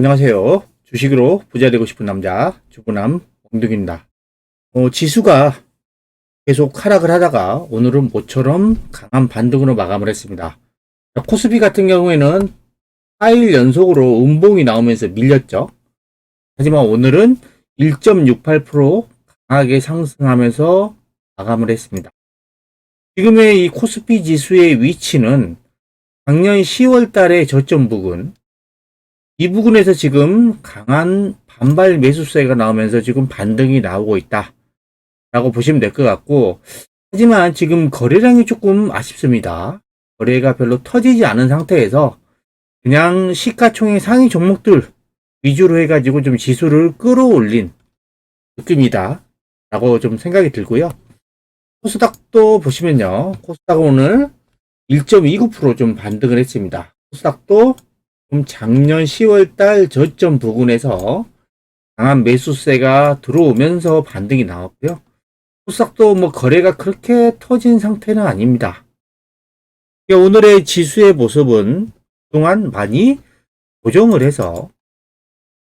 안녕하세요. 주식으로 부자 되고 싶은 남자, 주부남 엉둥입니다. 지수가 계속 하락을 하다가 오늘은 모처럼 강한 반등으로 마감을 했습니다. 코스피 같은 경우에는 4일 연속으로 음봉이 나오면서 밀렸죠. 하지만 오늘은 1.68% 강하게 상승하면서 마감을 했습니다. 지금의 이 코스피 지수의 위치는 작년 10월 달의 저점 부근, 이 부분에서 지금 강한 반발 매수세가 나오면서 지금 반등이 나오고 있다 라고 보시면 될 것 같고, 하지만 지금 거래량이 조금 아쉽습니다. 거래가 별로 터지지 않은 상태에서 그냥 시가총액 상위 종목들 위주로 해가지고 좀 지수를 끌어올린 느낌이다 라고 좀 생각이 들고요. 코스닥도 보시면요, 코스닥은 오늘 1.29% 반등을 했습니다. 코스닥도 작년 10월달 저점 부근에서 강한 매수세가 들어오면서 반등이 나왔고요. 코스닥도 거래가 그렇게 터진 상태는 아닙니다. 오늘의 지수의 모습은 그동안 많이 조정을 해서,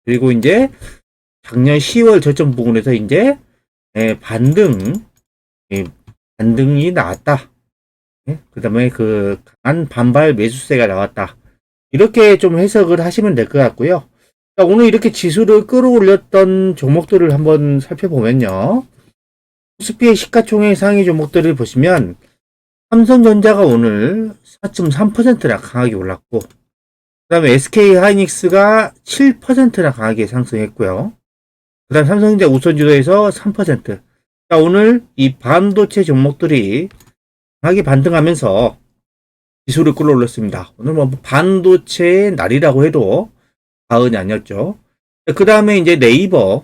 그리고 이제 작년 10월 저점 부근에서 이제 반등이 나왔다. 그 다음에 그 강한 반발 매수세가 나왔다. 이렇게 좀 해석을 하시면 될 것 같고요. 오늘 이렇게 지수를 끌어올렸던 종목들을 한번 살펴보면요. 코스피의 시가총액 상위 종목들을 보시면 삼성전자가 오늘 4.3%나 강하게 올랐고, 그 다음에 SK하이닉스가 7%나 강하게 상승했고요. 그 다음 삼성전자 우선주도에서 3%. 오늘 이 반도체 종목들이 강하게 반등하면서 지수를 끌어올렸습니다. 오늘 반도체의 날이라고 해도 과언이 아니었죠. 그 다음에 이제 네이버가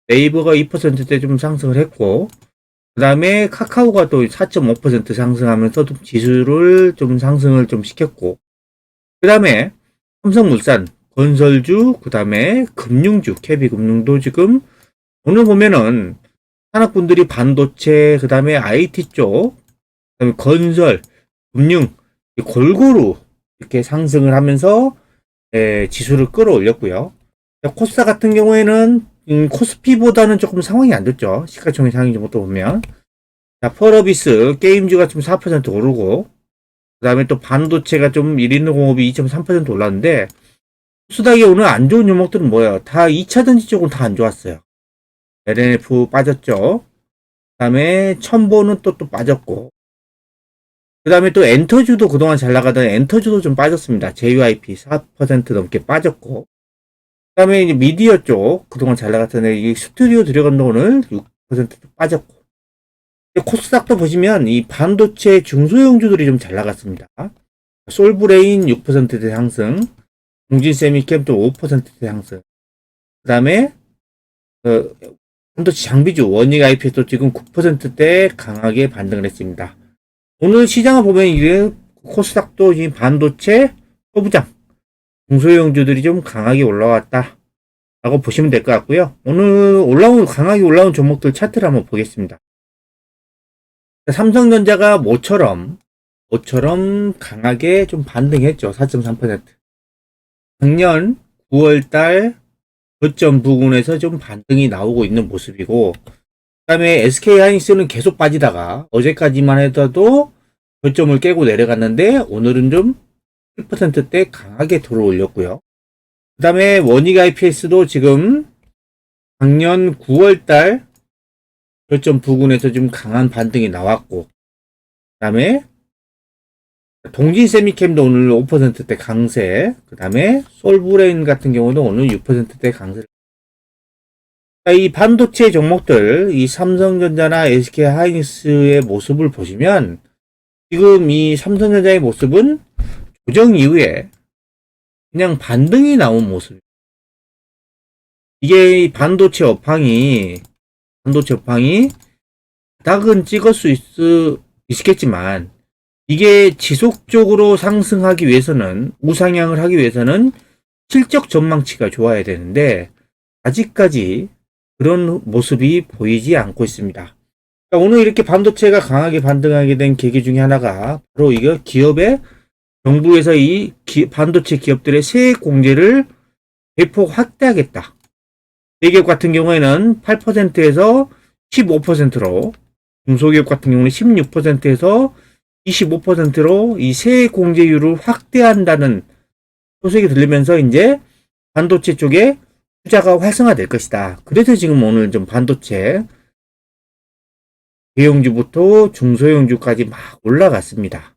2%대 좀 상승을 했고, 그 다음에 카카오가 또 4.5% 상승하면서 지수를 좀 상승을 좀 시켰고, 그 다음에 삼성물산, 건설주, 그 다음에 금융주, KB금융도 지금 오늘 보면은 산업군들이 반도체, 그 다음에 IT 쪽, 그 다음에 건설, 금융, 골고루 이렇게 상승을 하면서 지수를 끌어올렸고요. 코스닥 같은 경우에는 코스피보다는 조금 상황이 안 좋죠. 시가총액 상위 정도 보면. 펄어비스 게임주가 좀 4% 오르고, 그 다음에 또 반도체가 좀 1인 공업이 2.3% 올랐는데, 코스닥이 오늘 안 좋은 종목들은 뭐예요? 다 2차전지 쪽은 다 안 좋았어요. LNF 빠졌죠. 그 다음에 첨보는 또 빠졌고, 그 다음에 또 엔터주도 그동안 잘 나가던 엔터주도 좀 빠졌습니다. JYP 4% 넘게 빠졌고, 그 다음에 이제 미디어 쪽 그동안 잘 나갔던 이 스튜디오 들어간 돈을 6% 빠졌고, 코스닥도 보시면 이 반도체 중소형주들이 좀 잘 나갔습니다. 솔브레인 6%대 상승, 동진세미캠도 5%대 상승, 그 다음에 반도체 장비주 원익 IPS도 지금 9%대 강하게 반등을 했습니다. 오늘 시장을 보면 이게 코스닥도 이 반도체 소부장 중소형주들이 좀 강하게 올라왔다 라고 보시면 될 것 같고요. 오늘 강하게 올라온 종목들 차트를 한번 보겠습니다. 삼성전자가 모처럼 강하게 좀 반등했죠. 4.3%. 작년 9월달 저점 부근에서 좀 반등이 나오고 있는 모습이고, 그 다음에 SK하이닉스는 계속 빠지다가 어제까지만 해도 저점을 깨고 내려갔는데 오늘은 좀 7%대 강하게 들어올렸고요. 그 다음에 원익 IPS도 지금 작년 9월달 저점 부근에서 좀 강한 반등이 나왔고, 그 다음에 동진세미캠도 오늘 5%대 강세, 그 다음에 솔브레인 같은 경우도 오늘 6%대 강세. 이 반도체 종목들, 이 삼성전자나 SK하이닉스의 모습을 보시면 지금 이 삼성전자의 모습은 조정 이후에 그냥 반등이 나온 모습입니다. 이게 반도체 업황이 바닥은 찍을 수 있겠지만, 이게 지속적으로 상승하기 위해서는, 우상향을 하기 위해서는 실적 전망치가 좋아야 되는데 아직까지 그런 모습이 보이지 않고 있습니다. 오늘 이렇게 반도체가 강하게 반등하게 된 계기 중에 하나가 바로 이거 정부에서 이 반도체 기업들의 세액 공제를 대폭 확대하겠다. 대기업 같은 경우에는 8%에서 15%로, 중소기업 같은 경우는 16%에서 25%로 이 세액 공제율을 확대한다는 소식이 들리면서 이제 반도체 쪽에 투자가 활성화될 것이다. 그래서 지금 오늘 좀 반도체 대형주부터 중소형주까지 막 올라갔습니다.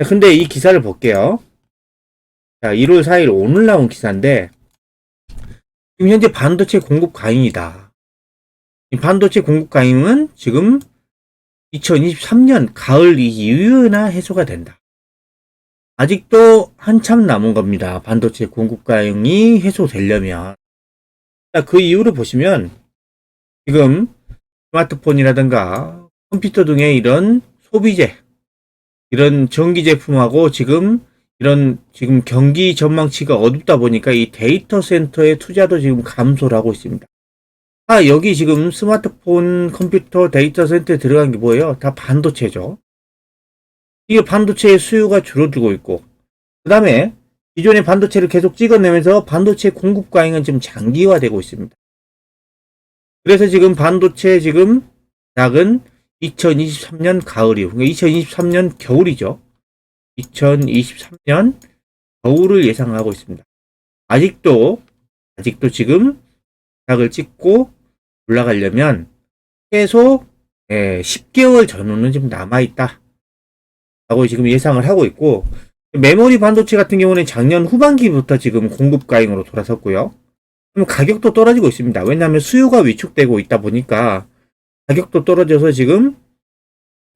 근데 이 기사를 볼게요. 자, 1월 4일 오늘 나온 기사인데, 지금 현재 반도체 공급 과잉이다. 이 반도체 공급 과잉은 지금 2023년 가을 이후에나 해소가 된다. 아직도 한참 남은 겁니다. 반도체 공급 과잉이 해소되려면. 그 이유를 보시면 지금 스마트폰이라든가 컴퓨터 등의 이런 소비재, 이런 전기 제품하고 지금 경기 전망치가 어둡다 보니까 이 데이터 센터의 투자도 지금 감소를 하고 있습니다. 여기 지금 스마트폰, 컴퓨터, 데이터 센터에 들어간 게 뭐예요? 다 반도체죠. 이게 반도체의 수요가 줄어들고 있고, 그 다음에 기존의 반도체를 계속 찍어내면서 반도체 공급 과잉은 지금 장기화되고 있습니다. 그래서 지금 반도체 지금 약은 2023년 가을 이후, 그러니까 2023년 겨울이죠. 2023년 겨울을 예상하고 있습니다. 아직도 지금 약을 찍고 올라가려면 최소 10개월 전후는 좀 남아있다 라고 지금 예상을 하고 있고, 메모리 반도체 같은 경우는 작년 후반기부터 지금 공급 과잉으로 돌아섰고요. 그럼 가격도 떨어지고 있습니다. 왜냐하면 수요가 위축되고 있다 보니까 가격도 떨어져서 지금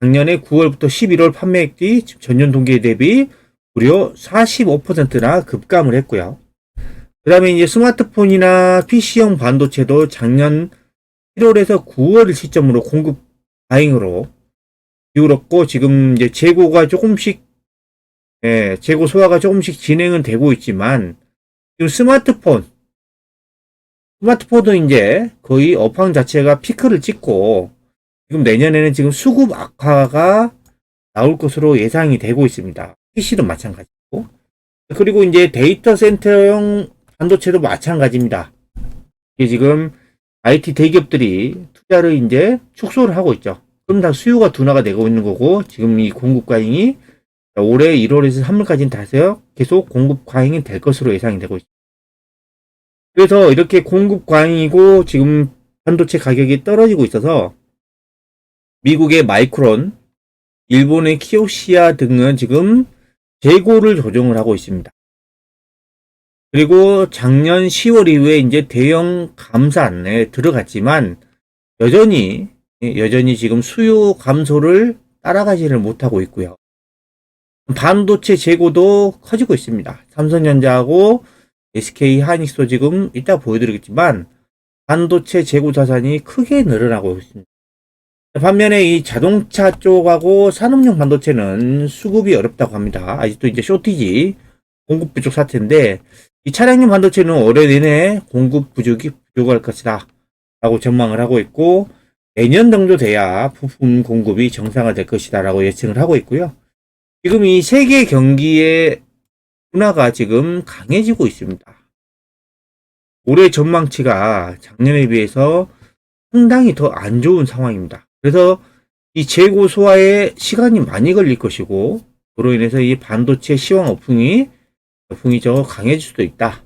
작년에 9월부터 11월 판매액이 전년 동기 대비 무려 45%나 급감을 했고요. 그 다음에 이제 스마트폰이나 PC용 반도체도 작년 1월에서 9월 시점으로 공급 과잉으로 기울었고, 지금 이제 재고가 조금씩, 재고 소화가 조금씩 진행은 되고 있지만, 지금 스마트폰도 이제 거의 업황 자체가 피크를 찍고, 지금 내년에는 지금 수급 악화가 나올 것으로 예상이 되고 있습니다. PC도 마찬가지고. 그리고 이제 데이터 센터용 반도체도 마찬가지입니다. 이게 지금 IT 대기업들이 투자를 이제 축소를 하고 있죠. 그럼 다 수요가 둔화가 되고 있는 거고, 지금 이 공급 과잉이 올해 1월에서 3월까지는 다서 계속 공급 과잉이 될 것으로 예상이 되고 있습니다. 그래서 이렇게 공급 과잉이고 지금 반도체 가격이 떨어지고 있어서 미국의 마이크론, 일본의 키오시아 등은 지금 재고를 조정을 하고 있습니다. 그리고 작년 10월 이후에 이제 대형 감산에 들어갔지만 여전히 지금 수요 감소를 따라가지를 못하고 있고요. 반도체 재고도 커지고 있습니다. 삼성전자하고 SK 하이닉스도 지금 이따 보여드리겠지만 반도체 재고 자산이 크게 늘어나고 있습니다. 반면에 이 자동차 쪽하고 산업용 반도체는 수급이 어렵다고 합니다. 아직도 이제 쇼티지, 공급 부족 사태인데, 이 차량용 반도체는 올해 내내 공급 부족할 것이다 라고 전망을 하고 있고, 내년 정도 돼야 부품 공급이 정상화될 것이다 라고 예측을 하고 있고요. 지금 이 세계 경기의 둔화가 지금 강해지고 있습니다. 올해 전망치가 작년에 비해서 상당히 더 안 좋은 상황입니다. 그래서 이 재고 소화에 시간이 많이 걸릴 것이고, 그로 인해서 이 반도체 시황 여풍이 더 강해질 수도 있다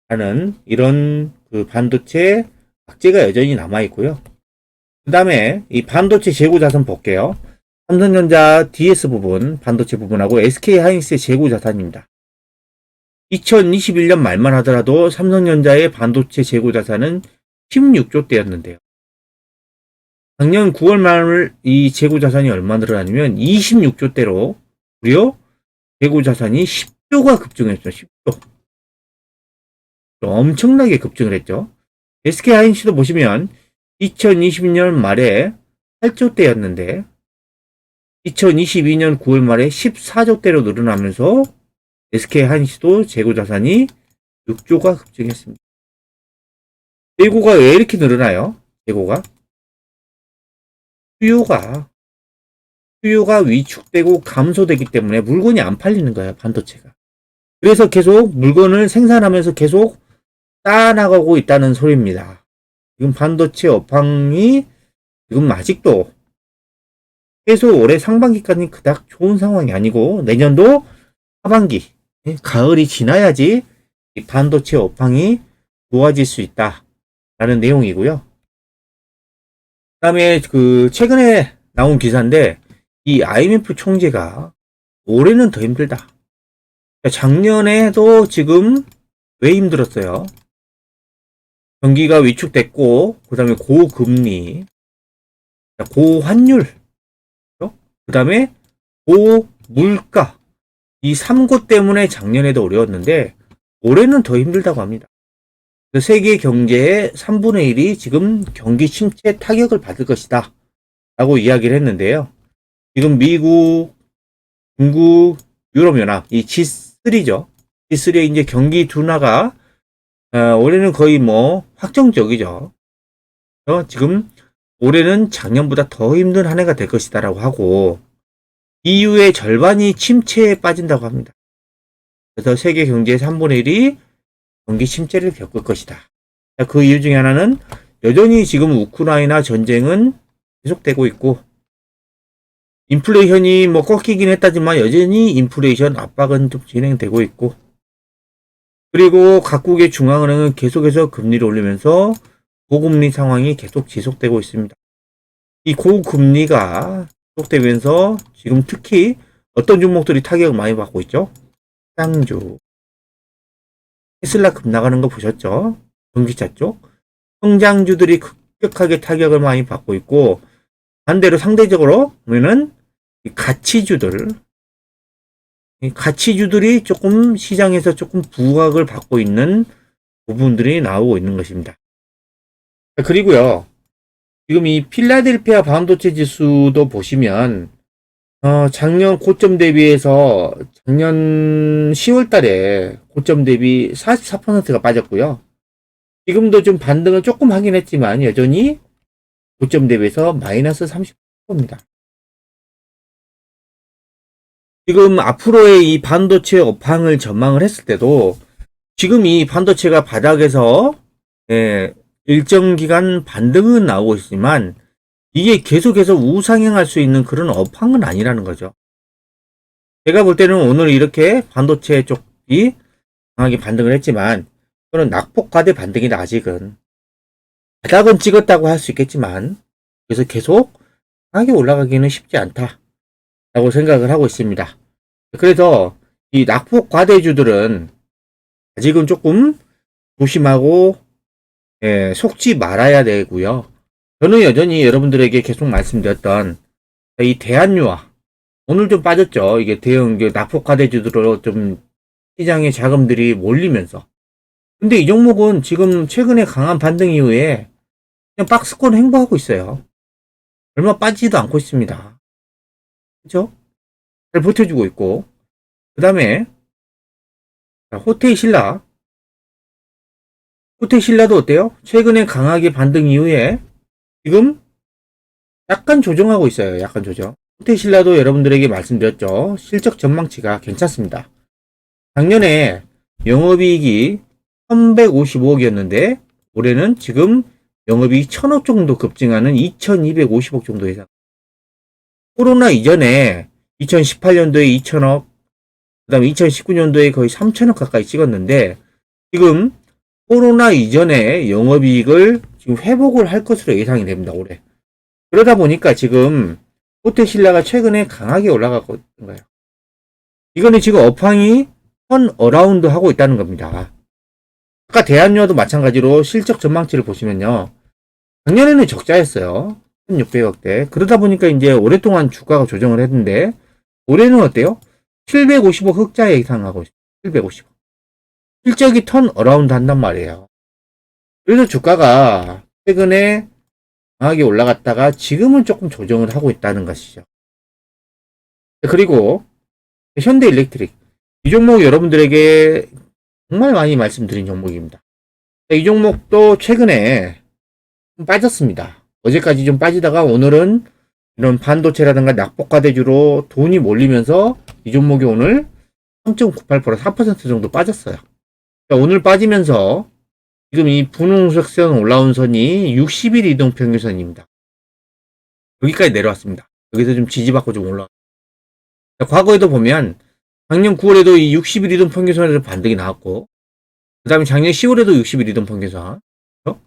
라는 이런 그 반도체 악재가 여전히 남아있고요. 그 다음에 이 반도체 재고 자산 볼게요. 삼성전자 DS 부분, 반도체 부분하고 SK 하이닉스의 재고 자산입니다. 2021년 말만 하더라도 삼성전자의 반도체 재고 자산은 16조 대였는데요. 작년 9월 말 이 재고 자산이 얼마 늘어나냐면 26조 대로 무려 재고 자산이 10조가 급증했죠. 10조. 엄청나게 급증을 했죠. SK 하이닉스도 보시면 2022년 말에 8조 대였는데 2022년 9월 말에 14조 대로 늘어나면서 SK 하이닉스도 재고 자산이 6조가 급증했습니다. 재고가 왜 이렇게 늘어나요? 재고가 수요가 위축되고 감소되기 때문에 물건이 안 팔리는 거예요. 반도체가. 그래서 계속 물건을 생산하면서 계속 쌓아나가고 있다는 소리입니다. 지금 반도체 업황이 지금 아직도 계속 올해 상반기까지 그닥 좋은 상황이 아니고 내년도 하반기, 가을이 지나야지 이 반도체 업황이 좋아질 수 있다라는 내용이고요. 그다음에 그 최근에 나온 기사인데 이 IMF 총재가 올해는 더 힘들다. 작년에도 지금 왜 힘들었어요? 경기가 위축됐고, 그 다음에 고금리, 고환율, 그 다음에 고물가, 이 3고 때문에 작년에도 어려웠는데, 올해는 더 힘들다고 합니다. 세계 경제의 3분의 1이 지금 경기 침체 타격을 받을 것이다. 라고 이야기를 했는데요. 지금 미국, 중국, 유럽연합, 이 G3죠. G3의 이제 경기 둔화가 올해는 거의 뭐 확정적이죠. 지금 올해는 작년보다 더 힘든 한 해가 될 것이다라고 하고 EU의 절반이 침체에 빠진다고 합니다. 그래서 세계 경제의 3분의 1이 경기 침체를 겪을 것이다. 그 이유 중에 하나는 여전히 지금 우크라이나 전쟁은 계속되고 있고 인플레이션이 뭐 꺾이긴 했다지만 여전히 인플레이션 압박은 좀 진행되고 있고 그리고 각국의 중앙은행은 계속해서 금리를 올리면서 고금리 상황이 계속 지속되고 있습니다. 이 고금리가 지속되면서 지금 특히 어떤 종목들이 타격을 많이 받고 있죠? 상주, 테슬라 급나가는 거 보셨죠? 전기차 쪽. 성장주들이 급격하게 타격을 많이 받고 있고 반대로 상대적으로 보면은 가치주들이 조금 시장에서 조금 부각을 받고 있는 부분들이 나오고 있는 것입니다. 그리고요, 지금 이 필라델피아 반도체 지수도 보시면, 작년 고점 대비해서 작년 10월 달에 고점 대비 44%가 빠졌고요. 지금도 좀 반등을 조금 하긴 했지만 여전히 고점 대비해서 마이너스 30%입니다. 지금 앞으로의 이 반도체 업황을 전망을 했을 때도 지금 이 반도체가 바닥에서 일정 기간 반등은 나오고 있지만 이게 계속해서 우상향할 수 있는 그런 업황은 아니라는 거죠. 제가 볼 때는 오늘 이렇게 반도체 쪽이 강하게 반등을 했지만 이거는 낙폭과대 반등이다. 아직은 바닥은 찍었다고 할 수 있겠지만 그래서 계속 강하게 올라가기는 쉽지 않다 라고 생각을 하고 있습니다. 그래서 이 낙폭 과대주들은 아직은 조금 조심하고 속지 말아야 되고요. 저는 여전히 여러분들에게 계속 말씀드렸던 이 대한유화 오늘 좀 빠졌죠. 이게 대형 낙폭 과대주들로 좀 시장의 자금들이 몰리면서 근데 이 종목은 지금 최근에 강한 반등 이후에 그냥 박스권 행보하고 있어요. 얼마 빠지지도 않고 있습니다. 그렇죠? 잘 버텨주고 있고 그 다음에 호텔신라도 어때요? 최근에 강하게 반등 이후에 지금 약간 조정하고 있어요. 약간 조정. 호텔신라도 여러분들에게 말씀드렸죠. 실적 전망치가 괜찮습니다. 작년에 영업이익이 1155억이었는데 올해는 지금 영업이익 1000억 정도 급증하는 2250억 정도 예상. 코로나 이전에 2018년도에 2000억, 그 다음에 2019년도에 거의 3000억 가까이 찍었는데, 지금 코로나 이전에 영업이익을 지금 회복을 할 것으로 예상이 됩니다, 올해. 그러다 보니까 지금 호텔신라가 최근에 강하게 올라가고 있는 거예요. 이거는 지금 업황이 턴 어라운드 하고 있다는 겁니다. 아까 대한유화도 마찬가지로 실적 전망치를 보시면요. 작년에는 적자였어요. 1600억대. 그러다 보니까 이제 오랫동안 주가가 조정을 했는데, 올해는 어때요? 750억 흑자 예상하고 있어요. 750억. 실적이 턴 어라운드 한단 말이에요. 그래서 주가가 최근에 강하게 올라갔다가 지금은 조금 조정을 하고 있다는 것이죠. 그리고 현대일렉트릭. 이 종목 여러분들에게 정말 많이 말씀드린 종목입니다. 이 종목도 최근에 좀 빠졌습니다. 어제까지 좀 빠지다가 오늘은 이런 반도체라든가 낙폭과대주로 돈이 몰리면서 이 종목이 오늘 3.98% 4% 정도 빠졌어요. 오늘 빠지면서 지금 이 분홍색선 올라온 선이 60일 이동 평균선입니다. 여기까지 내려왔습니다. 여기서 좀 지지받고 좀 올라왔어요. 과거에도 보면 작년 9월에도 이 60일 이동 평균선에서 반등이 나왔고, 그 다음에 작년 10월에도 60일 이동 평균선. 그렇죠?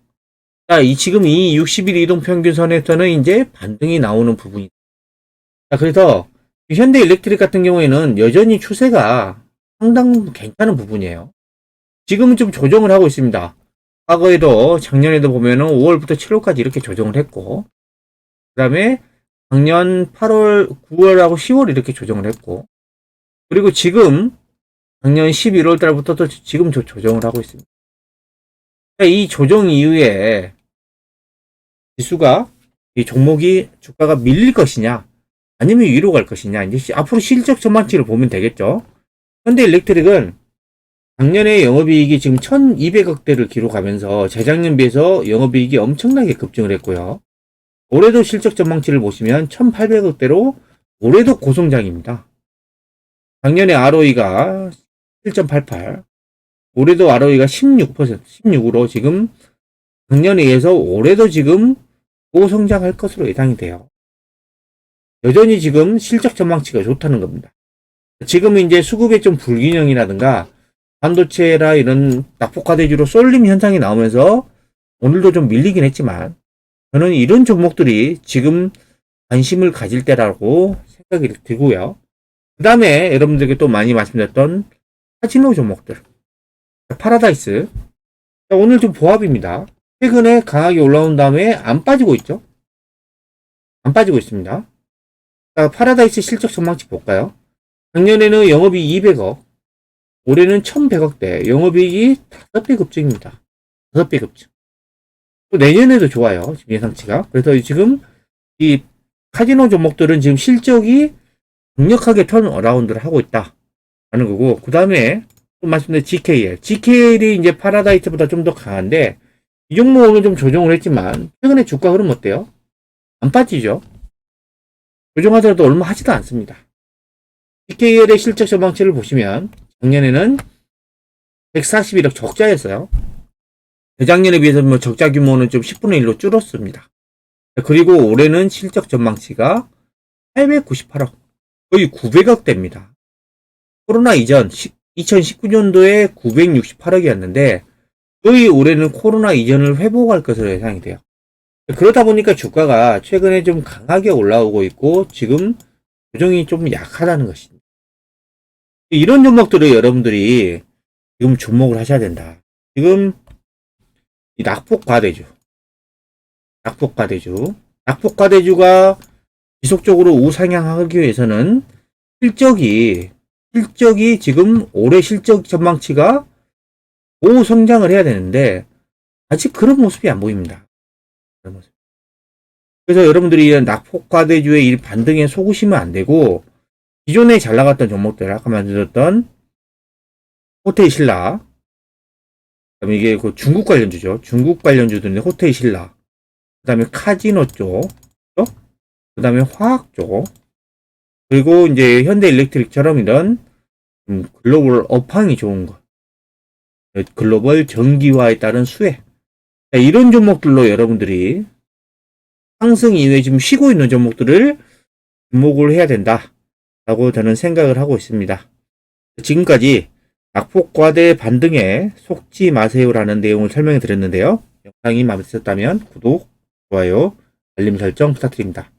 자, 지금 이 60일 이동 평균선에서는 이제 반등이 나오는 부분이. 자, 그래서 현대 일렉트릭 같은 경우에는 여전히 추세가 상당 괜찮은 부분이에요. 지금은 좀 조정을 하고 있습니다. 과거에도 작년에도 보면은 5월부터 7월까지 이렇게 조정을 했고, 그 다음에 작년 8월, 9월하고 10월 이렇게 조정을 했고, 그리고 지금 작년 11월 달부터도 지금 조정을 하고 있습니다. 이 조정 이후에 지수가, 이 종목이 주가가 밀릴 것이냐, 아니면 위로 갈 것이냐, 이제 앞으로 실적 전망치를 보면 되겠죠. 현대 일렉트릭은 작년에 영업이익이 지금 1200억대를 기록하면서 재작년 비해서 영업이익이 엄청나게 급증을 했고요. 올해도 실적 전망치를 보시면 1800억대로 올해도 고성장입니다. 작년에 ROE가 7.88, 올해도 ROE가 16%, 16으로 지금 작년에 의해서 올해도 지금 고성장할 것으로 예상이 돼요. 여전히 지금 실적 전망치가 좋다는 겁니다. 지금은 이제 수급의 좀 불균형이라든가 반도체라 이런 낙폭과대주로 쏠림 현상이 나오면서 오늘도 좀 밀리긴 했지만, 저는 이런 종목들이 지금 관심을 가질 때라고 생각이 들고요. 그 다음에 여러분들에게 또 많이 말씀드렸던 카지노 종목들, 파라다이스, 오늘 좀 보합입니다. 최근에 강하게 올라온 다음에 안 빠지고 있죠. 안 빠지고 있습니다. 자, 파라다이스 실적 전망치 볼까요? 작년에는 영업이익 200억, 올해는 1100억대, 영업이익이 5배 급증입니다. 5배 급증. 또 내년에도 좋아요, 지금 예상치가. 그래서 지금 이 카지노 종목들은 지금 실적이 강력하게 턴어라운드를 하고 있다 라는 거고, 그 다음에 또 말씀드린 GKL. GKL이 이제 파라다이스보다 좀 더 강한데, 이 종목은 좀 조정을 했지만, 최근에 주가 흐름 어때요? 안 빠지죠? 조정하더라도 얼마 하지도 않습니다. GKL의 실적 전망치를 보시면, 작년에는 141억 적자였어요. 재작년에 비해서 뭐 적자 규모는 좀 10분의 1로 줄었습니다. 그리고 올해는 실적 전망치가 898억, 거의 900억대입니다. 코로나 이전 2019년도에 968억이었는데 거의 올해는 코로나 이전을 회복할 것으로 예상이 돼요. 그러다 보니까 주가가 최근에 좀 강하게 올라오고 있고 지금 조정이 좀 약하다는 것입니다. 이런 종목들을 여러분들이 지금 주목을 하셔야 된다. 지금 이 낙폭과대주가 지속적으로 우상향하기 위해서는 실적이 지금 올해 실적 전망치가 고성장을 해야 되는데 아직 그런 모습이 안 보입니다. 그래서 여러분들이 이런 낙폭과대주의 이 반등에 속으시면 안 되고, 기존에 잘 나갔던 종목들, 아까 말씀드렸던 호텔 신라, 그다음에 이게 그 중국 관련주죠. 중국 관련주들인데 호텔 신라, 그다음에 카지노 쪽, 그다음에 화학 쪽, 그리고 이제 현대 일렉트릭처럼 이런 글로벌 업황이 좋은 것, 글로벌 전기화에 따른 수혜, 이런 종목들로 여러분들이 상승 이후에 지금 쉬고 있는 종목들을 주목을 해야 된다라고 저는 생각을 하고 있습니다. 지금까지 낙폭과대 반등에 속지 마세요라는 내용을 설명해 드렸는데요. 영상이 마음에 드셨다면 구독, 좋아요, 알림 설정 부탁드립니다.